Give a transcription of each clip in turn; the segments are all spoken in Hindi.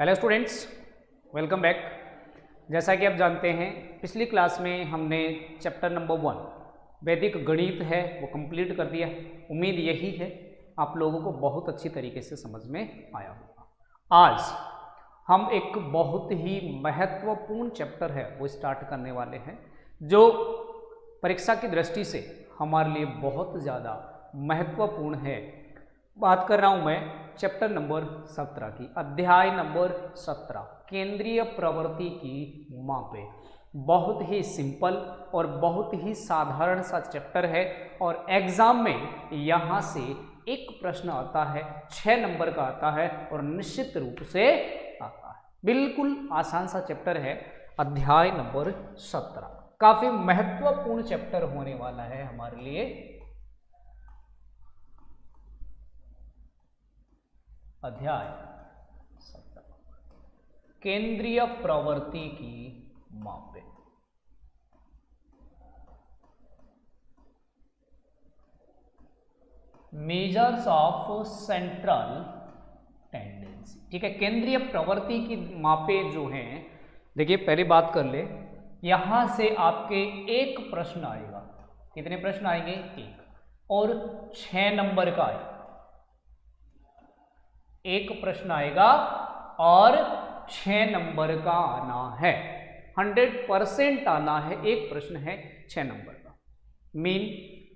Hello students, welcome back. जैसा कि आप जानते हैं पिछली क्लास में हमने चैप्टर नंबर 1 वैदिक गणित है वो कंप्लीट कर दिया। उम्मीद यही है आप लोगों को बहुत अच्छी तरीके से समझ में आया होगा। आज हम एक बहुत ही महत्वपूर्ण चैप्टर है वो स्टार्ट करने वाले हैं, जो परीक्षा की दृष्टि से हमारे लिए बहुत ज़्यादा महत्वपूर्ण है। बात कर रहा हूँ मैं चैप्टर नंबर 17 की, अध्याय नंबर 17 केंद्रीय प्रवृत्ति की मापें। बहुत ही सिंपल और बहुत ही साधारण सा चैप्टर है और एग्जाम में यहाँ से एक प्रश्न आता है, 6 नंबर का आता है और निश्चित रूप से आता है। बिल्कुल आसान सा चैप्टर है अध्याय नंबर 17। काफी महत्वपूर्ण चैप्टर होने वाला है हमारे लिए। अध्याय 17 केंद्रीय प्रवृत्ति की मापें। Measures of central tendency. ठीक है, केंद्रीय प्रवृत्ति की मापें जो हैं, देखिए पहले बात कर ले, यहां से आपके एक प्रश्न आएगा। कितने प्रश्न आएंगे? एक, और 6 नंबर का आएगा। एक प्रश्न आएगा और 6 नंबर का आना है। 100% आना है। एक प्रश्न है 6 नंबर का। मीन,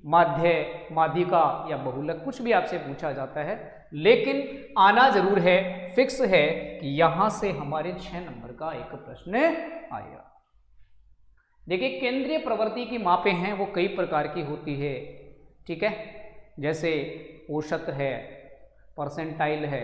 माध्य, माध्यिका या बहुलक कुछ भी आपसे पूछा जाता है, लेकिन आना जरूर है, फिक्स है कि यहां से हमारे 6 नंबर का एक प्रश्न आएगा। देखिए, केंद्रीय प्रवृत्ति की मापें हैं वो कई प्रकार की होती है। ठीक है, जैसे औसत है, परसेंटाइल है,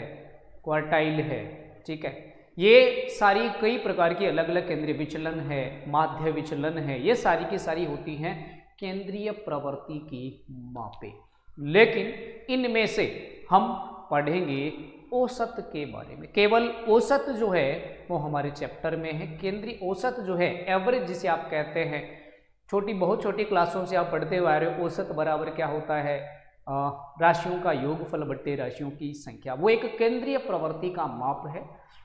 क्वार्टाइल है। ठीक है, ये सारी कई प्रकार की अलग अलग केंद्रीय विचलन है, माध्य विचलन है, ये सारी की सारी होती हैं केंद्रीय प्रवृत्ति की मापें। लेकिन इनमें से हम पढ़ेंगे औसत के बारे में। केवल औसत जो है वो हमारे चैप्टर में है। केंद्रीय औसत जो है, एवरेज जिसे आप कहते हैं, बहुत छोटी क्लासों से आप पढ़ते हुए आ रहे हो। औसत बराबर क्या होता है? राशियों का योगफल बट्टे राशियों की संख्या। वो एक केंद्रीय प्रवृत्ति का माप है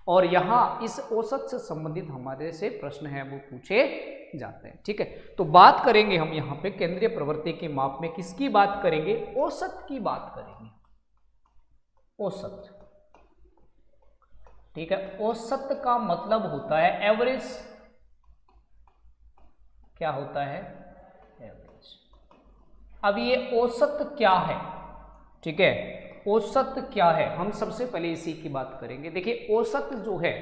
और यहाँ इस औसत से संबंधित हमारे से प्रश्न है वो पूछे जाते हैं। ठीक है, तो बात करेंगे हम यहाँ पे केंद्रीय प्रवृत्ति के माप में किसकी बात करेंगे? औसत की बात करेंगे। औसत। ठीक है, औसत का मतलब होता है एवरेज। क्या होता है? एवरेज। अब ये औसत क्या है? ठीक है, औसत क्या है, हम सबसे पहले इसी की बात करेंगे। देखिए, औसत जो है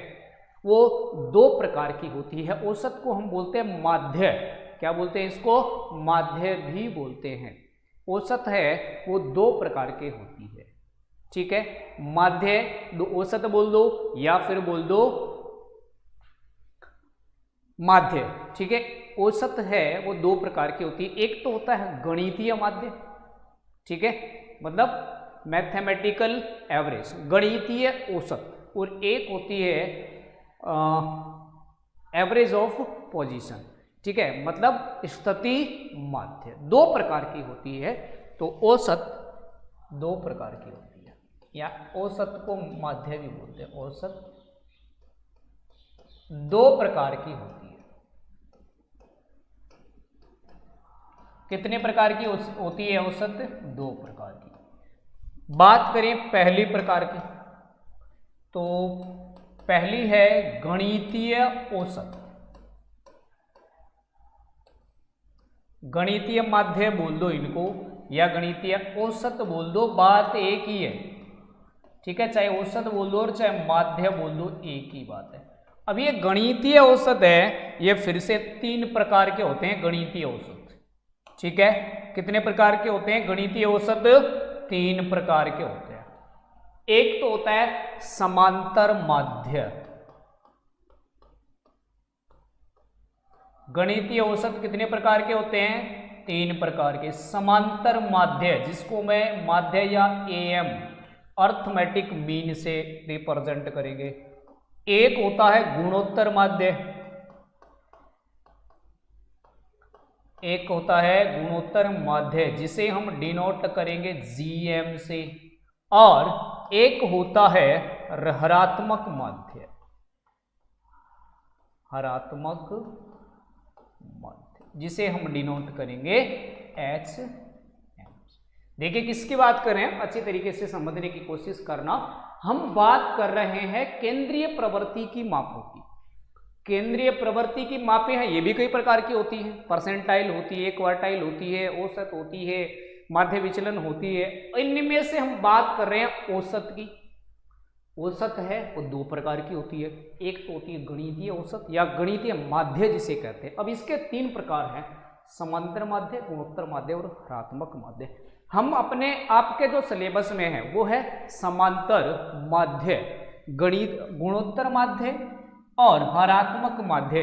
वो 2 प्रकार की होती है। औसत को हम बोलते हैं माध्य। क्या बोलते हैं इसको? माध्य भी बोलते हैं। औसत है वो 2 प्रकार के होती है। ठीक है, माध्य, औसत बोल दो या फिर बोल दो माध्य। ठीक है, औसत है वो 2 प्रकार की होती है। एक तो होता है गणितीय माध्य। ठीक है, मतलब मैथमेटिकल एवरेज, गणितीय औसत। और एक होती है एवरेज ऑफ पोजीशन। ठीक है, मतलब स्थिति माध्य। 2 प्रकार की होती है। तो औसत 2 प्रकार की होती है, या औसत को माध्य भी बोलते हैं। औसत 2 प्रकार की होती है। कितने प्रकार की होती है औसत? 2 प्रकार की। बात करें पहली प्रकार की, तो पहली है गणितीय औसत। गणितीय माध्य बोल दो इनको, या गणितीय औसत बोल दो, बात एक ही है। ठीक है, चाहे औसत बोल दो और चाहे माध्य बोल दो, एक ही बात है। अब ये गणितीय औसत है, ये फिर से 3 प्रकार के होते हैं गणितीय औसत। ठीक है, कितने प्रकार के होते हैं गणितीय औसत? 3 प्रकार के होते हैं। एक तो होता है समांतर माध्य। गणितीय औसत कितने प्रकार के होते हैं? 3 प्रकार के। समांतर माध्य, जिसको मैं माध्य या AM अर्थमेटिक मीन से रिप्रेजेंट करेंगे। एक होता है गुणोत्तर माध्य। एक होता है गुणोत्तर माध्य, जिसे हम डिनोट करेंगे GM से। और एक होता है ऋणात्मक माध्य। हरात्मक माध्य, जिसे हम डिनोट करेंगे एच। देखिए किसकी बात कर रहे हैं, अच्छी तरीके से समझने की कोशिश करना। हम बात कर रहे हैं केंद्रीय प्रवृत्ति की मापों की। केंद्रीय प्रवृत्ति की मापें हैं, ये भी कई प्रकार की होती हैं। परसेंटाइल होती है, क्वार्टाइल होती है, औसत होती है, माध्य विचलन होती है। इनमें से हम बात कर रहे हैं औसत की। औसत है वो दो प्रकार की होती है, एक तो होती है गणितीय औसत या गणितीय माध्य जिसे कहते हैं। अब इसके तीन प्रकार हैं, समांतर माध्य, गुणोत्तर माध्य और हरात्मक माध्य। हम अपने आपके जो सिलेबस में है वो है समांतर माध्य, गणित, गुणोत्तर माध्य और हरात्मक माध्य।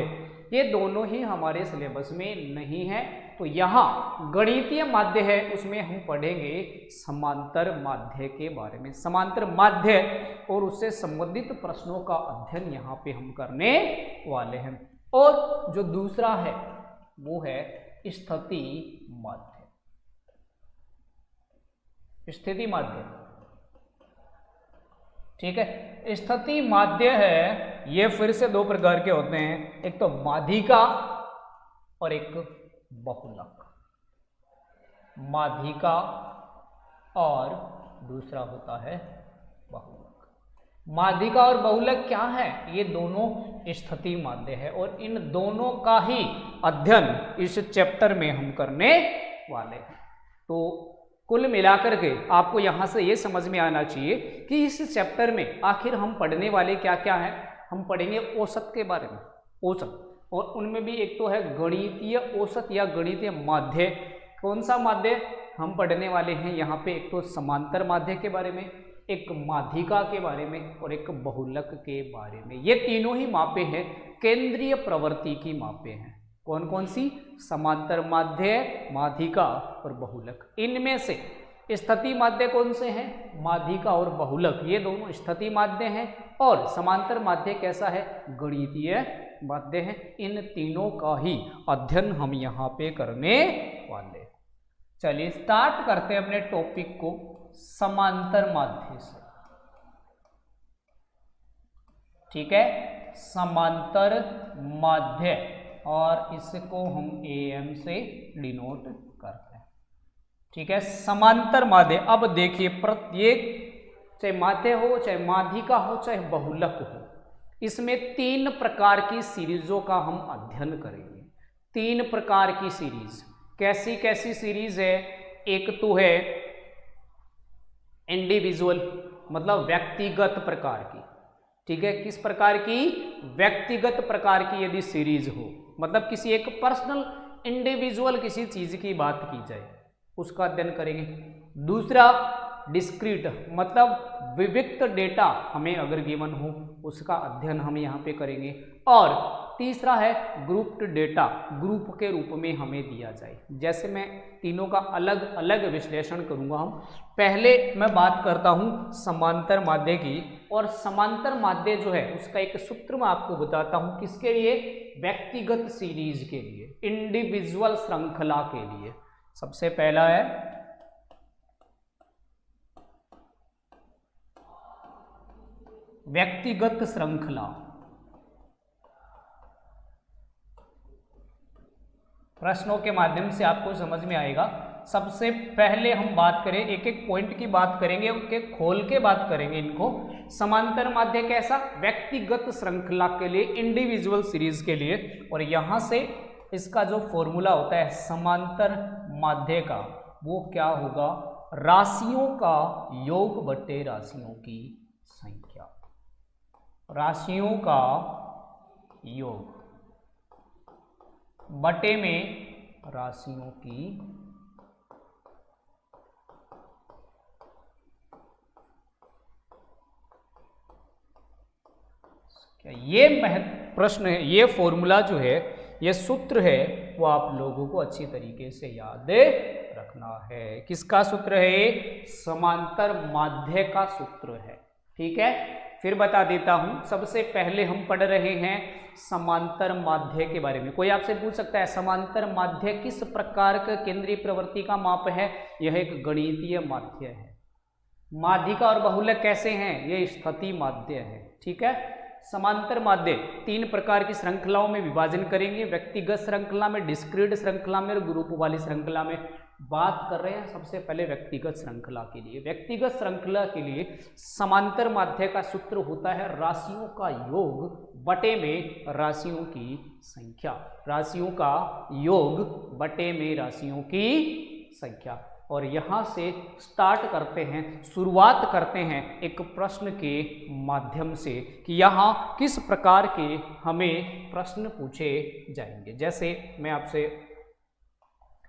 ये दोनों ही हमारे सिलेबस में नहीं है। तो यहाँ गणितीय माध्य है, उसमें हम पढ़ेंगे समांतर माध्य के बारे में। समांतर माध्य और उससे संबंधित प्रश्नों का अध्ययन यहाँ पे हम करने वाले हैं। और जो दूसरा है वो है स्थिति माध्य। स्थिति माध्य, ठीक है। स्थिति माध्य है, ये फिर से दो प्रकार के होते हैं, एक तो माध्यिका और एक बहुलक। माध्यिका और दूसरा होता है बहुलक। माध्यिका और बहुलक क्या है, ये दोनों स्थिति माध्य है और इन दोनों का ही अध्ययन इस चैप्टर में हम करने वाले हैं। तो कुल मिलाकर के आपको यहाँ से ये समझ में आना चाहिए कि इस चैप्टर में आखिर हम पढ़ने वाले क्या क्या हैं। हम पढ़ेंगे औसत के बारे में, औसत, और उनमें भी एक तो है गणितीय औसत या गणितीय माध्य। कौन सा माध्य हम पढ़ने वाले हैं यहाँ पे, एक तो समांतर माध्य के बारे में, एक माध्यिका के बारे में और एक बहुलक के बारे में। ये तीनों ही मापें हैं, केंद्रीय प्रवृत्ति की मापें हैं। कौन कौन सी, समांतर माध्य, माध्यिका और बहुलक। इनमें से स्थिति माध्य कौन से हैं, माध्यिका और बहुलक, ये दोनों स्थिति माध्य हैं। और समांतर माध्य कैसा है, गणितीय माध्य है। इन तीनों का ही अध्ययन हम यहाँ पे करने वाले। चलिए स्टार्ट करते हैं अपने टॉपिक को समांतर माध्य से, ठीक है। समांतर माध्य, और इसको हम AM से डिनोट करते हैं, ठीक है। समांतर माध्य, अब देखिए प्रत्येक, चाहे माध्य हो, चाहे माध्यिका हो, चाहे बहुलक हो, इसमें तीन प्रकार की सीरीजों का हम अध्ययन करेंगे। तीन प्रकार की सीरीज, कैसी कैसी सीरीज है, एक तो है इंडिविजुअल, मतलब व्यक्तिगत प्रकार की, ठीक है। किस प्रकार की, व्यक्तिगत प्रकार की यदि सीरीज हो, मतलब किसी एक पर्सनल इंडिविजुअल किसी चीज की बात की जाए, उसका अध्ययन करेंगे। दूसरा डिस्क्रीट, मतलब विविक्त डेटा हमें अगर गिवन हो, उसका अध्ययन हम यहाँ पे करेंगे। और तीसरा है ग्रुप्ड डेटा, ग्रुप के रूप में हमें दिया जाए। जैसे मैं तीनों का अलग अलग विश्लेषण करूंगा। हम पहले मैं बात करता हूं समांतर माध्य की, और समांतर माध्य जो है उसका एक सूत्र मैं आपको बताता हूं, किसके लिए, व्यक्तिगत सीरीज के लिए, इंडिविजुअल श्रृंखला के लिए। सबसे पहला है व्यक्तिगत श्रृंखला। प्रश्नों के माध्यम से आपको समझ में आएगा। सबसे पहले हम बात करें, एक एक पॉइंट की बात करेंगे, उनके खोल के बात करेंगे इनको। समांतर माध्य कैसा, व्यक्तिगत श्रृंखला के लिए, इंडिविजुअल सीरीज के लिए। और यहां से इसका जो फॉर्मूला होता है समांतर माध्य का, वो क्या होगा, राशियों का योग बटे राशियों की संख्या। राशियों का योग बटे में राशियों की ये प्रश्न है, ये फॉर्मूला जो है, ये सूत्र है, वो आप लोगों को अच्छी तरीके से याद रखना है। किसका सूत्र है, समांतर माध्य का सूत्र है, ठीक है। फिर बता देता हूं, सबसे पहले हम पढ़ रहे हैं समांतर माध्य के बारे में। कोई आपसे पूछ सकता है समांतर माध्य किस प्रकार का केंद्रीय प्रवृत्ति का माप है, यह एक गणितीय माध्य है। माध्यिका और बहुलक कैसे हैं, ये स्थिति माध्य है, ठीक है। समांतर माध्य 3 प्रकार की श्रृंखलाओं में विभाजन करेंगे, व्यक्तिगत श्रृंखला में, डिस्क्रीट श्रृंखला में और ग्रुप वाली श्रृंखला में। बात कर रहे हैं सबसे पहले व्यक्तिगत श्रृंखला के लिए। व्यक्तिगत श्रृंखला के लिए समांतर माध्य का सूत्र होता है राशियों का योग बटे में राशियों की संख्या। राशियों का योग बटे में राशियों की संख्या। और यहां से स्टार्ट करते हैं, शुरुआत करते हैं एक प्रश्न के माध्यम से कि यहां किस प्रकार के हमें प्रश्न पूछे जाएंगे। जैसे मैं आपसे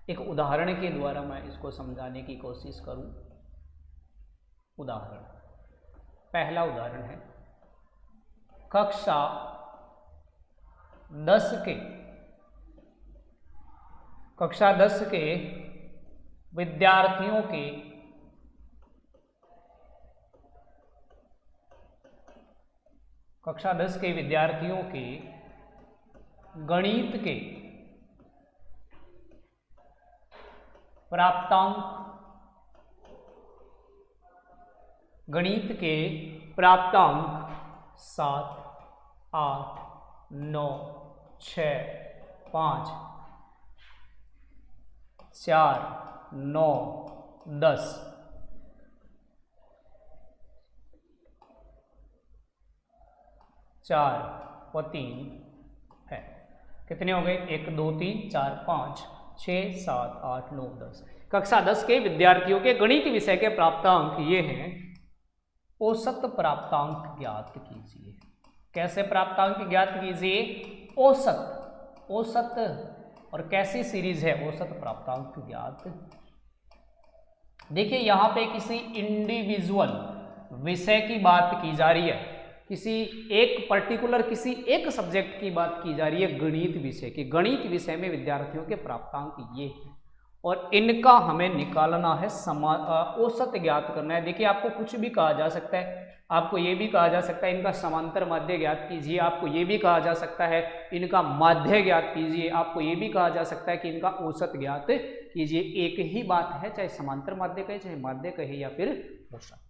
एक उदाहरण के द्वारा मैं इसको समझाने की कोशिश करूं। उदाहरण, पहला उदाहरण है कक्षा 10 के विद्यार्थियों के कक्षा 10 के विद्यार्थियों के गणित के प्राप्तांक 7, 8, 9, 6, 5, 4, 9, 10 4 व 3 है। कितने हो गए? 1, 2, 3, 4, 5, 6, 7, 8, 9, 10। कक्षा 10 के विद्यार्थियों के गणित विषय के प्राप्तांक ये हैं। औसत प्राप्तांक ज्ञात कीजिए। कैसे प्राप्तांक ज्ञात कीजिए? औसत और कैसी सीरीज है औसत प्राप्तांक ज्ञात। देखिए यहां पे किसी इंडिविजुअल विषय की बात की जा रही है, किसी एक पर्टिकुलर किसी एक सब्जेक्ट की बात की जा रही है, गणित विषय की। गणित विषय में विद्यार्थियों के प्राप्तांक ये हैं और इनका हमें निकालना है, औसत ज्ञात करना है। देखिए आपको कुछ भी कहा जा सकता है, आपको ये भी कहा जा सकता है इनका समांतर माध्य ज्ञात कीजिए, आपको ये भी कहा जा सकता है इनका माध्य ज्ञात कीजिए, आपको ये भी कहा जा सकता है कि इनका औसत ज्ञात कीजिए। एक ही बात है, चाहे समांतर माध्य कहे, चाहे माध्य कहे या फिर औसत।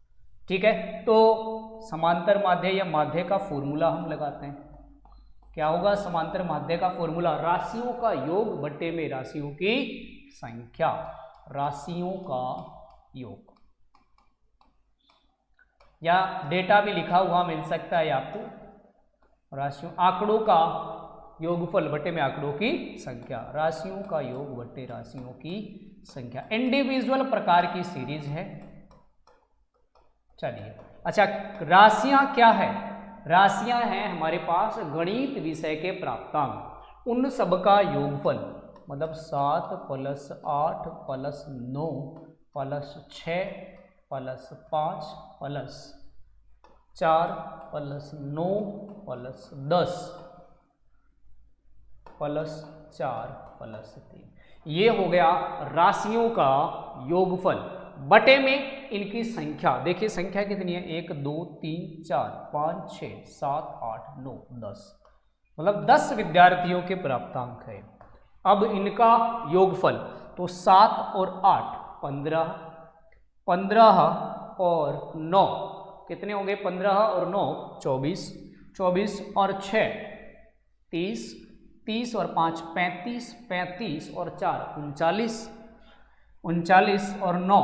ठीक है, तो समांतर माध्य या माध्य का फॉर्मूला हम लगाते हैं। क्या होगा समांतर माध्य का फॉर्मूला? राशियों का योग बटे में राशियों की संख्या। राशियों का योग, या डेटा भी लिखा हुआ मिल सकता है आपको। राशियों, आंकड़ों का योगफल बटे में आंकड़ों की संख्या। राशियों का योग बटे राशियों की संख्या। इंडिविजुअल प्रकार की सीरीज है। चलिए, अच्छा राशियां क्या है? राशियां हैं हमारे पास गणित विषय के प्राप्तांक, उन सबका योगफल, मतलब 7 + 8 + 9 + 6 + 5 + 4 + 9 + 10 + 4 + 3। ये हो गया राशियों का योगफल बटे में इनकी संख्या। देखिए संख्या कितनी है? 1, 2, 3, 4, 5, 6, 7, 8, 9, 10, मतलब 10 विद्यार्थियों के प्राप्तांक है। अब इनका योगफल तो 7 और 8 15, 15 और 9 कितने हो गए? 15 और 9 24, 24 और 6 30, 30 और 5 35, 35 और 4 39, 39 और 9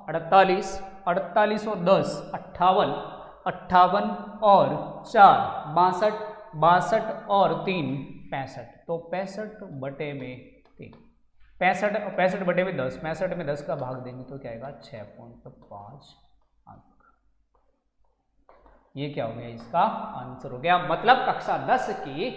48, 48 और 10 58, 58 और 4 62, 62 और 3 65। तो 65 बटे में 3, 65 बटे में 10, 65 में 10 का भाग देंगे तो क्या आएगा? 6.5 अंक। ये क्या हो गया? इसका आंसर हो गया। मतलब कक्षा 10 की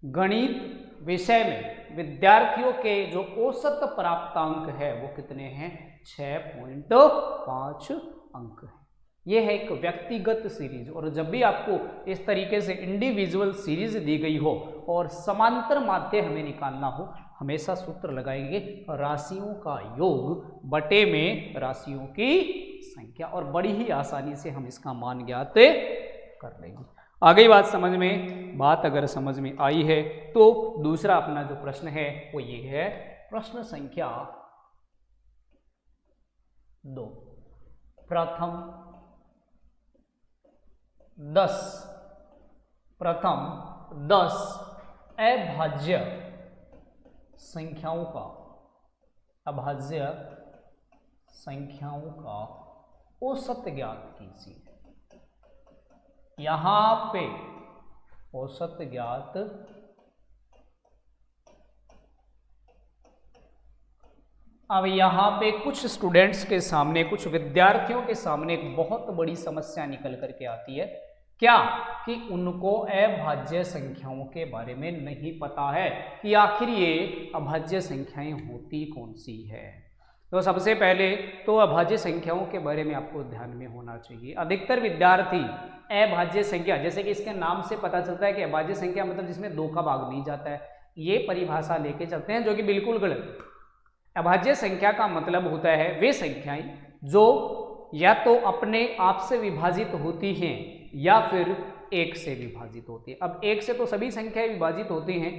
गणित विषय में विद्यार्थियों के जो औसत प्राप्तांक है वो कितने हैं? 6.5 अंक है। ये है एक व्यक्तिगत सीरीज। और जब भी आपको इस तरीके से इंडिविजुअल सीरीज दी गई हो और समांतर माध्य हमें निकालना हो, हमेशा सूत्र लगाएंगे राशियों का योग बटे में राशियों की संख्या, और बड़ी ही आसानी से हम इसका मान ज्ञात कर लेंगे। आ गई बात समझ में? बात अगर समझ में आई है तो दूसरा अपना जो प्रश्न है वो ये है, प्रश्न संख्या 2। प्रथम 10 प्रथम 10 अभाज्य संख्याओं का औसत ज्ञात कीजिए। यहां पे औसत ज्ञात अब यहां पे कुछ स्टूडेंट्स के सामने, कुछ विद्यार्थियों के सामने एक बहुत बड़ी समस्या निकल करके आती है। क्या कि उनको अभाज्य संख्याओं के बारे में नहीं पता है कि आखिर ये अभाज्य संख्याएं होती कौन सी है। तो सबसे पहले तो अभाज्य संख्याओं के बारे में आपको ध्यान में होना चाहिए। अधिकतर विद्यार्थी अभाज्य संख्या, जैसे कि इसके नाम से पता चलता है कि अभाज्य संख्या मतलब जिसमें 2 का भाग नहीं जाता है, ये परिभाषा लेके चलते हैं, जो कि बिल्कुल गलत। अभाज्य संख्या का मतलब होता है वे संख्याएं जो या तो अपने आप से विभाजित होती हैं या फिर 1 से विभाजित होती है। अब 1 से तो सभी संख्याएं विभाजित होती हैं,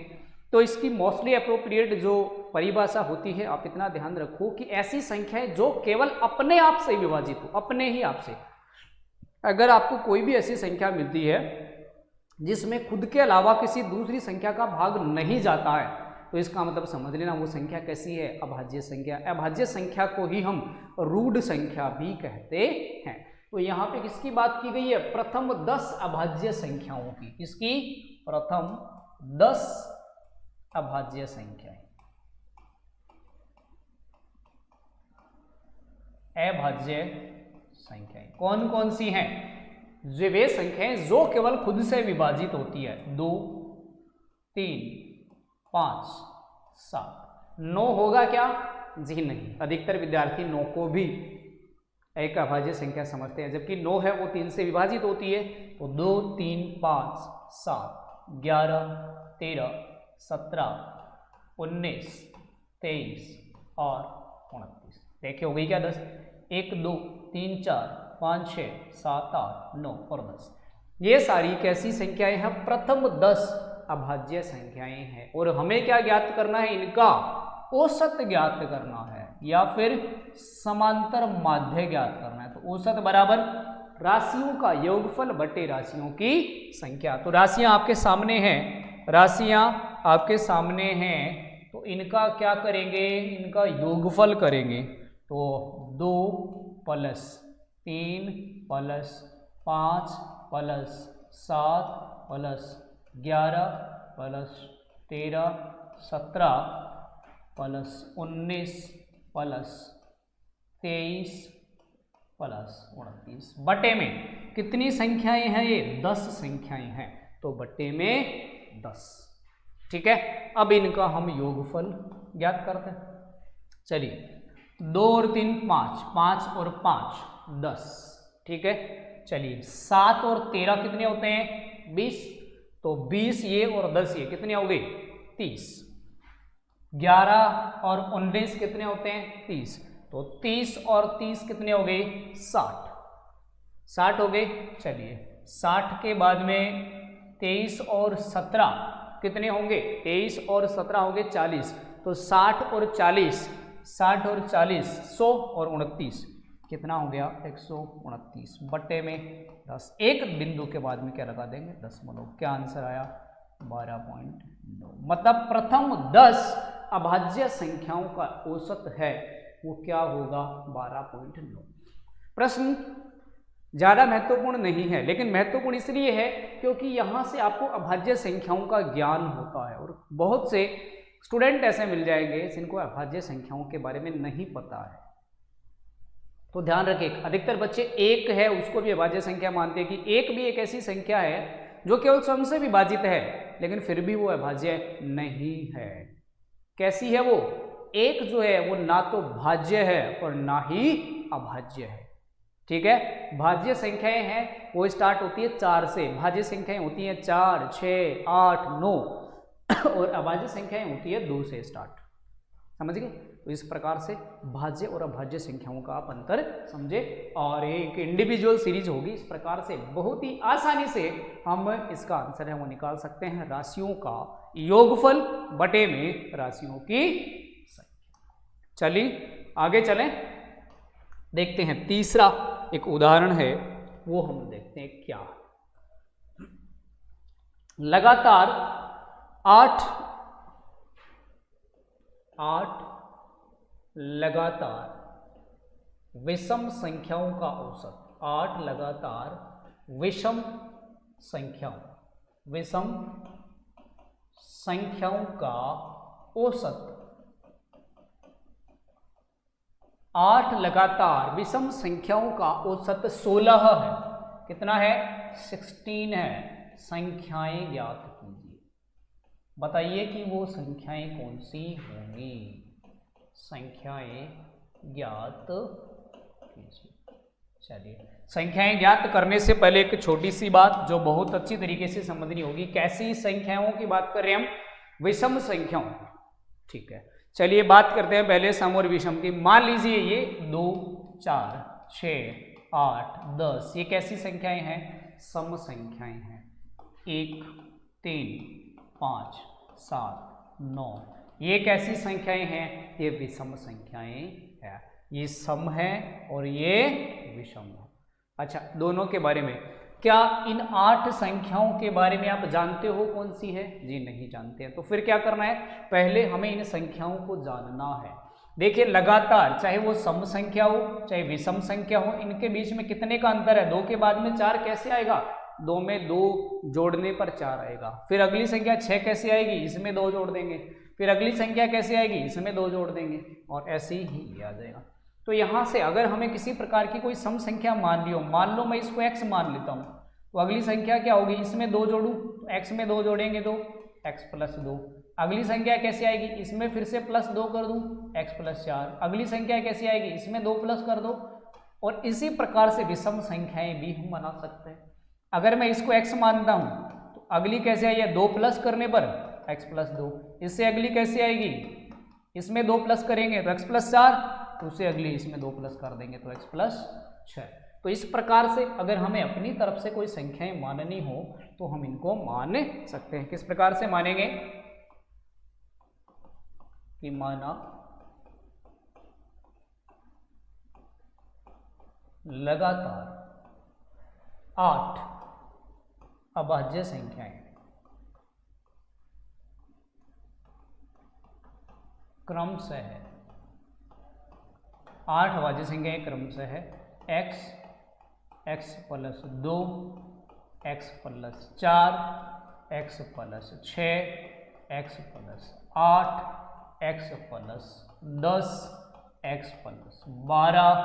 तो इसकी मोस्टली अप्रोप्रिएट जो परिभाषा होती है, आप इतना ध्यान रखो कि ऐसी संख्याएं जो केवल अपने आप से विभाजित हो, अपने ही आप से। अगर आपको कोई भी ऐसी संख्या मिलती है जिसमें खुद के अलावा किसी दूसरी संख्या का भाग नहीं जाता है, तो इसका मतलब समझ लेना वो संख्या कैसी है, अभाज्य संख्या। अभाज्य संख्या को ही हम रूढ़ संख्या भी कहते हैं। तो यहाँ पे किसकी बात की गई है, प्रथम 10 अभाज्य संख्याओं की। इसकी प्रथम 10 अभाज्य संख्याएं, अभाज्य संख्याएं कौन कौन सी हैं? जो वे संख्याएं जो केवल खुद से विभाजित होती है। 2, 3, 5, 7। 9 होगा क्या? जी नहीं, अधिकतर विद्यार्थी 9 को भी एक अभाज्य संख्या समझते हैं, जबकि 9 है वो 3 से विभाजित होती है। तो 2, 3, 5, 7, 11, 13, 17, 19, 23 और 29। देखिए हो गई क्या 10? 1, 2, 3, 4, 5, 6, 7, 8, 9 और 10। ये सारी कैसी संख्याएं हैं? प्रथम 10 अभाज्य संख्याएं हैं। और हमें क्या ज्ञात करना है? इनका औसत ज्ञात करना है या फिर समांतर माध्य ज्ञात करना है। तो औसत बराबर राशियों का योगफल बटे राशियों की संख्या। तो राशियां आपके सामने हैं, राशियां आपके सामने हैं, तो इनका क्या करेंगे? इनका योगफल करेंगे। तो 2 + 3 + 5 + 7 + 11 + 13 17 + 19 + 23 + 29 बटे में कितनी संख्याएं हैं? ये 10 संख्याएं हैं, तो बटे में 10। ठीक है, अब इनका हम योगफल ज्ञात करते हैं। चलिए 2 और 3 5, 5 और 5 10। ठीक है, चलिए 7 और 13 कितने होते हैं? 20। तो 20 ये और 10 ये कितने हो गए? 30। 11 और 19 कितने होते हैं? 30। तो 30 और 30 कितने हो गए? 60। 60 हो गए। चलिए 60 के बाद में 23 और 17 कितने होंगे? 23 और 17 होंगे 40। तो 60 और 40 100 और 29 कितना हो गया? 129 बटे में 10। एक बिंदु के बाद में क्या लगा देंगे? दशमलव। क्या आंसर आया? 12.9। मतलब प्रथम 10 अभाज्य संख्याओं का औसत है वो क्या होगा? 12.9। प्रश्न ज्यादा महत्वपूर्ण नहीं है, लेकिन महत्वपूर्ण इसलिए है क्योंकि यहां से आपको अभाज्य संख्याओं का ज्ञान होता है। और बहुत से स्टूडेंट ऐसे मिल जाएंगे जिनको अभाज्य संख्याओं के बारे में नहीं पता है। तो ध्यान रखें, अधिकतर बच्चे 1 है उसको भी अभाज्य संख्या मानते हैं कि 1 भी एक ऐसी संख्या है जो केवल स्वयं से विभाजित है, लेकिन फिर भी वो अभाज्य नहीं है। कैसी है वो? 1 जो है वो ना तो भाज्य है और ना ही अभाज्य है। ठीक है, भाज्य संख्याएं हैं वो स्टार्ट होती है 4 से, भाज्य संख्याएं होती हैं 4, 6, 8, 9 और अभाज्य संख्याएं होती है 2 से स्टार्ट। समझ गए? तो इस प्रकार से भाज्य और अभाज्य संख्याओं का आप अंतर समझे, और एक इंडिविजुअल सीरीज होगी। इस प्रकार से बहुत ही आसानी से हम इसका आंसर है वो निकाल सकते हैं, राशियों का योगफल बटे में राशियों की संख्या। चलिए आगे चलें, देखते हैं तीसरा एक उदाहरण है वो हम देखते हैं क्या। लगातार 8 लगातार विषम संख्याओं का औसत, 8 लगातार विषम संख्याओं का औसत, 8 लगातार विषम संख्याओं का औसत 16 है। कितना है? 16 है। संख्याएं ज्ञात कीजिए। बताइए कि वो संख्याएं कौन सी होंगी। संख्याएं ज्ञात कीजिए। चलिए, संख्याएं ज्ञात करने से पहले एक छोटी सी बात जो बहुत अच्छी तरीके से समझनी होगी। कैसी संख्याओं की बात कर रहे हैं हम? विषम संख्याओं। ठीक है, चलिए बात करते हैं पहले सम और विषम की। मान लीजिए ये 2, 4, 6, 8, 10 ये कैसी संख्याएं हैं? सम संख्याएं हैं। 1, 3, 5, 7, 9 ये कैसी संख्याएं हैं? ये विषम संख्याएं हैं। ये सम है और ये विषम है। अच्छा, दोनों के बारे में क्या इन 8 संख्याओं के बारे में आप जानते हो कौन सी है? जी नहीं जानते हैं। तो फिर क्या करना है? पहले हमें इन संख्याओं को जानना है। देखिए, लगातार चाहे वो सम संख्या हो चाहे विषम संख्या हो, इनके बीच में कितने का अंतर है? 2 के बाद में 4 कैसे आएगा? 2 में 2 जोड़ने पर 4 आएगा। फिर अगली संख्या 6 कैसे आएगी? इसमें 2 जोड़ देंगे। फिर अगली संख्या कैसे आएगी? इसमें 2 जोड़ देंगे और ऐसे ही आ जाएगा। तो यहाँ से अगर हमें किसी प्रकार की कोई सम संख्या मान ली हो, मान लो मैं इसको x मान लेता हूँ, तो अगली संख्या क्या होगी? इसमें 2 जोड़ूँ तो x में 2 जोड़ेंगे तो x प्लस 2। अगली संख्या कैसे आएगी? इसमें फिर से प्लस 2 कर दूँ, x प्लस 4। अगली संख्या कैसी आएगी? इसमें 2 प्लस कर दो। और इसी प्रकार से विषम संख्याएं भी हम बना सकते हैं। अगर मैं इसको x मानता हूँ तो अगली कैसे आई है? 2 प्लस करने पर x प्लस 2। इससे अगली कैसे आएगी? इसमें 2 प्लस करेंगे तो x प्लस 4, तो उससे अगली इसमें 2 प्लस कर देंगे तो x प्लस 6। तो इस प्रकार से अगर हमें अपनी तरफ से कोई संख्याएं माननी हो तो हम इनको मान सकते हैं। किस प्रकार से मानेंगे? कि माना लगातार 8 अभाज्य संख्याएं क्रमशः है, 8 अभाज्य संख्याएं क्रमशः है x plus 2, x plus 4, x plus 6, x plus 8, x plus 10, x plus 12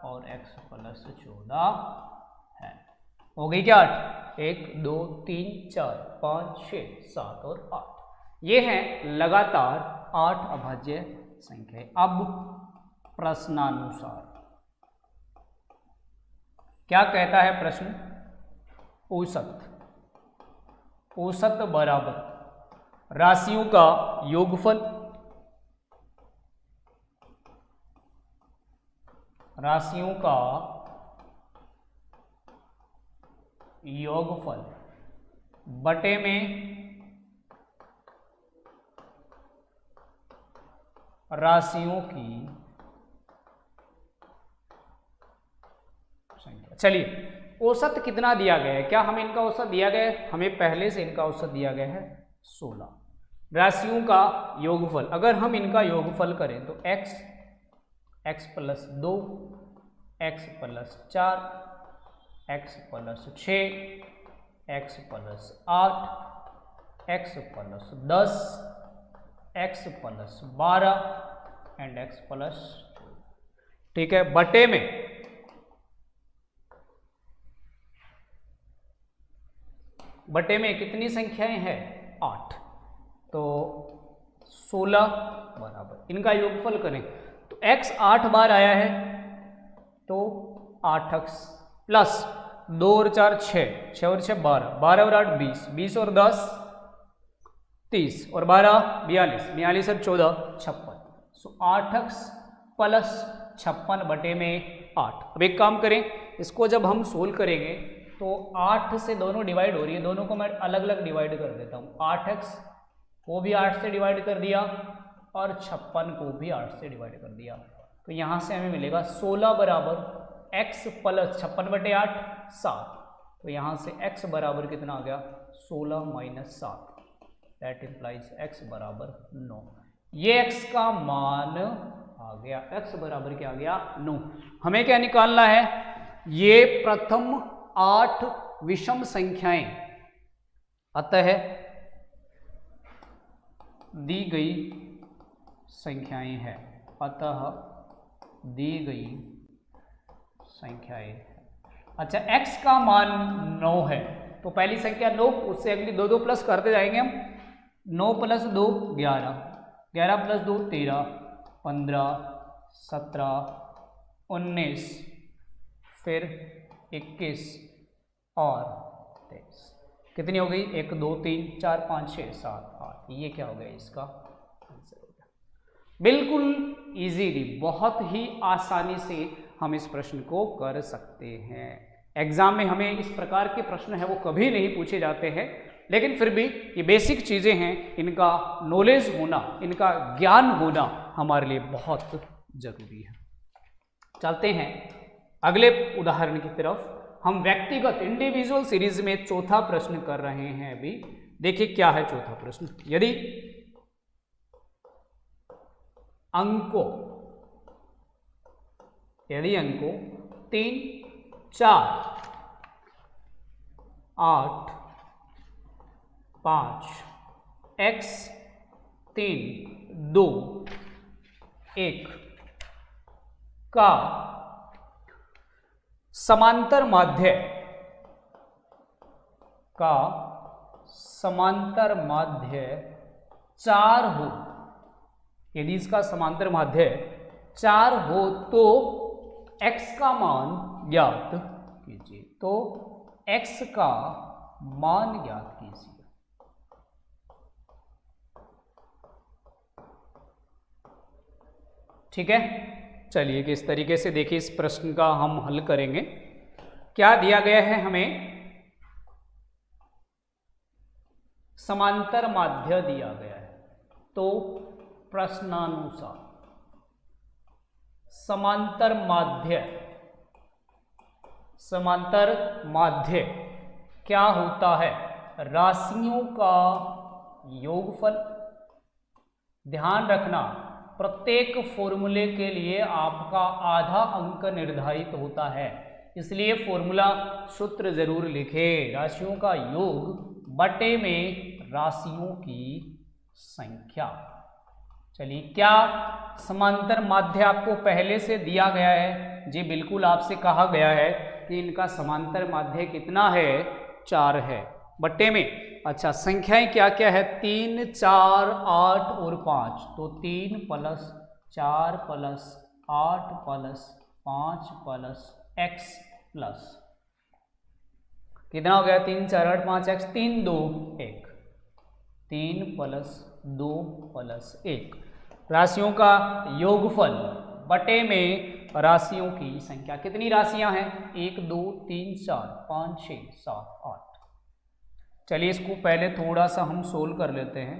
और x प्लस 14 है। हो गई क्या? 8, 1, 2, 3, 4, 5, 6, 7 और 8 ये हैं लगातार 8 अभाज्य संख्याएं। अब प्रश्नानुसार क्या कहता है प्रश्न? औसत बराबर राशियों का योगफल, राशियों का योगफल बटे में राशियों की संख्या। चलिए, औसत कितना दिया गया है? क्या हमें इनका औसत दिया गया है? हमें पहले से इनका औसत दिया गया है 16। राशियों का योगफल, अगर हम इनका योगफल करें तो x plus 2, x plus 4, x plus 6, x plus 8, x plus 10, x plus 12 and x plus 2। ठीक है, बटे में कितनी संख्याएं हैं? 8। तो 16 बराबर इनका योगफल करें तो x 8 बार आया है तो 8x प्लस 2 और 4 6, 6 और 6 12, 12 और 8 20, 20 और 10 30 और 12 42, 42 और 14 56। सो 8x प्लस 56 बटे में 8। अब एक काम करें, इसको जब हम सोल्व करेंगे तो 8 से दोनों डिवाइड हो रही है, दोनों को मैं अलग अलग डिवाइड कर देता हूँ। 8x को भी 8 से डिवाइड कर दिया और 56 को भी 8 से डिवाइड कर दिया। तो यहाँ से हमें मिलेगा 16 बराबर x प्लस 56 बटे 8 7, तो यहाँ से x बराबर कितना आ गया 16 माइनस 7, दैट इम्प्लाइज x बराबर 9। ये x का मान आ गया, x बराबर क्या आ गया 9। हमें क्या निकालना है, ये प्रथम 8 विषम संख्याएं अतः दी गई संख्याएं हैं, अतः दी गई संख्याएं। अच्छा, x का मान 9 है तो पहली संख्या 9, उससे अगली 2 2 प्लस करते जाएंगे हम। 9 + 2 11, 11 + 2 13, 15, 17, 19, फिर 21 और 23। कितनी हो गई, 1 2 3 4 5 6 7 8। ये क्या हो गया, इसका आंसर हो गया। बिल्कुल इजीली, बहुत ही आसानी से हम इस प्रश्न को कर सकते हैं। एग्जाम में हमें इस प्रकार के प्रश्न है वो कभी नहीं पूछे जाते हैं, लेकिन फिर भी ये बेसिक चीज़ें हैं, इनका नॉलेज होना, इनका ज्ञान होना हमारे लिए बहुत जरूरी है। चलते हैं अगले उदाहरण की तरफ। हम व्यक्तिगत इंडिविजुअल सीरीज में चौथा प्रश्न कर रहे हैं। अभी देखिए क्या है चौथा प्रश्न। यदि अंकों 3 4 8 5 x 3 2 1 का समांतर माध्य 4 हो, यदि इसका समांतर माध्य 4 हो तो x का मान ज्ञात कीजिए। तो x का मान ज्ञात कीजिए। ठीक है, चलिए किस तरीके से देखिए इस प्रश्न का हम हल करेंगे। क्या दिया गया है हमें, समांतर माध्य दिया गया है। तो प्रश्नानुसार समांतर माध्य क्या होता है, राशियों का योगफल। ध्यान रखना, प्रत्येक फॉर्मूले के लिए आपका आधा अंक निर्धारित होता है, इसलिए फॉर्मूला सूत्र जरूर लिखें। राशियों का योग बटे में राशियों की संख्या। चलिए, क्या समांतर माध्य आपको पहले से दिया गया है? जी बिल्कुल, आपसे कहा गया है कि इनका समांतर माध्य कितना है, 4 है, बट्टे में। अच्छा, संख्याएं क्या क्या है, 3 4 8 और 5। तो 3 + 4 + 8 + 5 + x प्लस कितना हो गया, 3 4 8 5 x, 3 2 1, 3 + 2 + 1 राशियों का योगफल बटे में राशियों की संख्या। कितनी राशियां हैं, 1 2 3 4 5 6 7 8। चलिए इसको पहले थोड़ा सा हम सोल्व कर लेते हैं।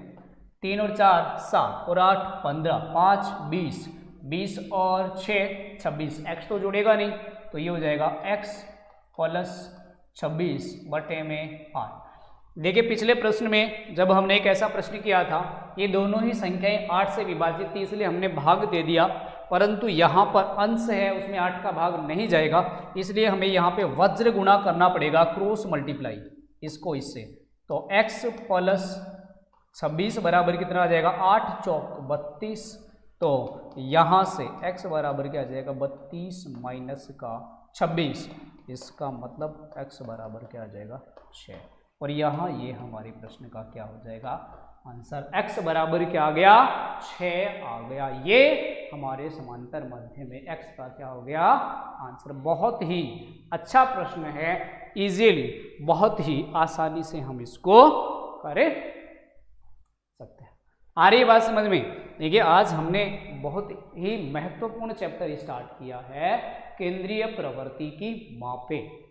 3 और 4 7 और 8 15, 5 20, 20 और 6 26। x तो जुड़ेगा नहीं, तो ये हो जाएगा x + 26 बटे में 8। देखिए पिछले प्रश्न में जब हमने एक ऐसा प्रश्न किया था, ये दोनों ही संख्याएं 8 से विभाजित थी, इसलिए हमने भाग दे दिया, परंतु यहाँ पर अंश है उसमें 8 का भाग नहीं जाएगा, इसलिए हमें यहाँ पे वज्र गुणा करना पड़ेगा, क्रॉस मल्टीप्लाई इसको इससे। तो x + 26 बराबर कितना आ जाएगा, 8 चौक 32। तो यहाँ से x बराबर क्या आ जाएगा, 32 माइनस का 26। इसका मतलब x बराबर क्या आ जाएगा, 6। और यहाँ ये हमारे प्रश्न का क्या हो जाएगा आंसर, x बराबर क्या आ गया, 6 आ गया। ये हमारे समांतर माध्य में x का क्या हो गया आंसर। बहुत ही अच्छा प्रश्न है, इजीली बहुत ही आसानी से हम इसको कर सकते हैं। आ रही बात समझ में? देखिए आज हमने बहुत ही महत्वपूर्ण चैप्टर स्टार्ट किया है, केंद्रीय प्रवृत्ति की मापें।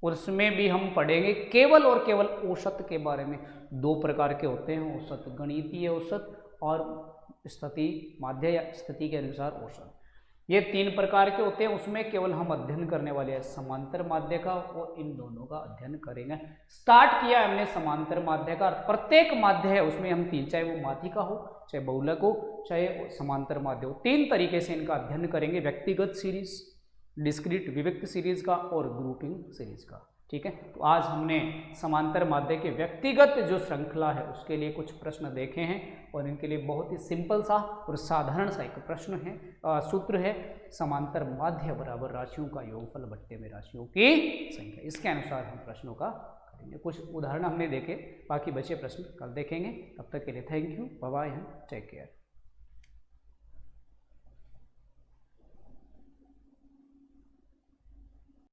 उसमें भी हम पढ़ेंगे केवल और केवल औसत के बारे में। 2 प्रकार के होते हैं औसत, गणितीय औसत और स्थिति माध्य या स्थिति के अनुसार औसत। ये 3 प्रकार के होते हैं, उसमें केवल हम अध्ययन करने वाले हैं समांतर माध्य का, और इन दोनों का अध्ययन करेंगे। स्टार्ट किया हमने समांतर माध्य का, प्रत्येक माध्य है उसमें हम 3, चाहे वो माध्यिका हो, चाहे बहुलक हो, चाहे समांतर माध्य हो, 3 तरीके से इनका अध्ययन करेंगे, व्यक्तिगत सीरीज, डिस्क्रीट विविक्त सीरीज का और ग्रुपिंग सीरीज का। ठीक है, तो आज हमने समांतर माध्य के व्यक्तिगत जो श्रृंखला है उसके लिए कुछ प्रश्न देखे हैं, और इनके लिए बहुत ही सिंपल सा और साधारण सा एक प्रश्न है, सूत्र है, समांतर माध्य बराबर राशियों का योगफल बट्टे में राशियों की संख्या। इसके अनुसार हम प्रश्नों का करेंगे। कुछ उदाहरण हमने देखे, बाकी बचे प्रश्न कल देखेंगे। तब तक के लिए thank you, bye bye and take care.